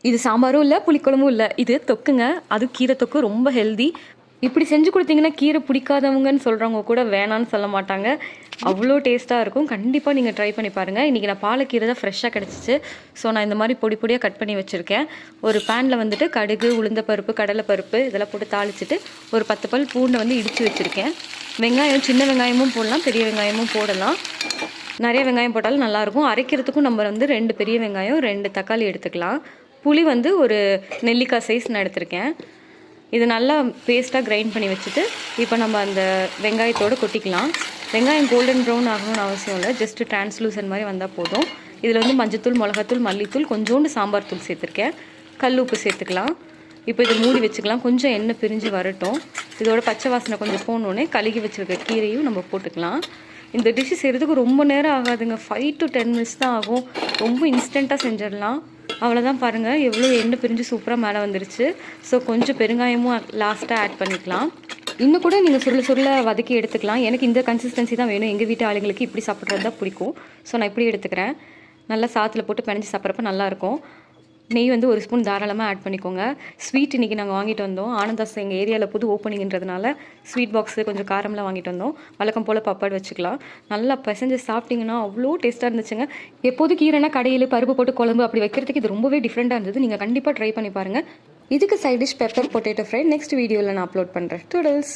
இது சாம்பாரும் இல்லை, புளிக்குழம்பும் இல்லை, இது தொக்குங்க. அது கீரை தொக்கு, ரொம்ப ஹெல்தி. இப்படி செஞ்சு கொடுத்தீங்கன்னா கீரை பிடிக்காதவங்கன்னு சொல்கிறவங்க கூட வேணான்னு சொல்ல மாட்டாங்க. அவ்வளோ டேஸ்ட்டாக இருக்கும். கண்டிப்பாக நீங்கள் ட்ரை பண்ணி பாருங்கள். இன்றைக்கி நான் பாலக்கீரை தான் ஃப்ரெஷ்ஷாக கிடச்சிச்சு. ஸோ நான் இந்த மாதிரி பொடி பொடியாக கட் பண்ணி வச்சுருக்கேன். ஒரு பேனில் வந்துட்டு கடுகு, உளுந்தப்பருப்பு, கடலைப்பருப்பு இதெல்லாம் போட்டு தாளிச்சிட்டு ஒரு 10 பல் பூண்டை வந்து இடித்து வச்சுருக்கேன். வெங்காயம், சின்ன வெங்காயமும் போடலாம், பெரிய வெங்காயமும் போடலாம். நிறைய வெங்காயம் போட்டாலும் நல்லாயிருக்கும். அரைக்கிறதுக்கும் நம்ம வந்து 2 பெரிய வெங்காயம், 2 தக்காளி எடுத்துக்கலாம். புளி வந்து ஒரு நெல்லிக்காய் சைஸ் நான் எடுத்திருக்கேன். இது நல்லா பேஸ்ட்டாக கிரைண்ட் பண்ணி வச்சுட்டு இப்போ நம்ம அந்த வெங்காயத்தோடு கொட்டிக்கலாம். வெங்காயம் கோல்டன் ப்ரௌன் ஆகணும்னு அவசியம் இல்லை, ஜஸ்ட்டு டிரான்ஸ்லூசன் மாதிரி வந்தால் போதும். இதில் வந்து மஞ்சத்தூள், மிளகாத்தூள், மல்லித்தூள், கொஞ்சோண்டு சாம்பார் தூள் சேர்த்துருக்கேன். கல் உப்பு சேர்த்துக்கலாம். இப்போ இதை மூடி வச்சுக்கலாம். கொஞ்சம் எண்ணெய் பிரிஞ்சு வரட்டும். இதோட பச்சை வாசனை கொஞ்சம் போனோடனே கழுகி வச்சுருக்க கீரையும் நம்ம போட்டுக்கலாம். இந்த டிஷ்ஷு செய்கிறதுக்கு ரொம்ப நேரம் ஆகாதுங்க, 5 to 10 மினிட்ஸ் தான் ஆகும். ரொம்ப இன்ஸ்டண்ட்டாக செஞ்சிடலாம். அவ்வளோதான், பாருங்கள் எவ்வளோ எண்ணெய் பிரிஞ்சு சூப்பராக மேலே வந்துருச்சு. ஸோ கொஞ்சம் பெருங்காயமும் லாஸ்ட்டாக ஆட் பண்ணிக்கலாம். இன்னும் கூட நீங்கள் சுருள வதக்கி எடுத்துக்கலாம். எனக்கு இந்த கன்சிஸ்டன்சி தான் வேணும். எங்கள் வீட்டு ஆளுங்களுக்கு இப்படி சாப்பிட்றது தான் பிடிக்கும். ஸோ நான் இப்படி எடுத்துக்கிறேன். நல்லா சாத்தில் போட்டு பிணைஞ்சி சாப்பிட்றப்ப நல்லாயிருக்கும். நெய் வந்து 1 ஸ்பூன் தாராளமாக ஆட் பண்ணிக்கோங்க. ஸ்வீட் இன்றைக்கி நாங்கள் வாங்கிட்டு வந்தோம். ஆனந்தாஸ் எங்கள் ஏரியாவில் புது ஓப்பனிங்கிறதுனால ஸ்வீட் பாக்ஸு கொஞ்சம் காரம்லாம் வாங்கிட்டு வந்தோம். வழக்கம் போல் பப்பாடு வச்சுக்கலாம். நல்லா பிசைஞ்சு சாப்பிட்டிங்கன்னா அவ்வளோ டேஸ்ட்டாக இருந்துச்சுங்க. எப்போது கீரைனா கடையில் பருப்பு போட்டு குழம்பு அப்படி வைக்கிறதுக்கு இது ரொம்பவே டிஃப்ரெண்ட்டாக இருந்தது. நீங்கள் கண்டிப்பாக ட்ரை பண்ணி பாருங்கள். இதுக்கு side dish pepper potato fry next வீடியோவில் நான் அப்லோட் பண்ணுறேன். டூடல்ஸ்.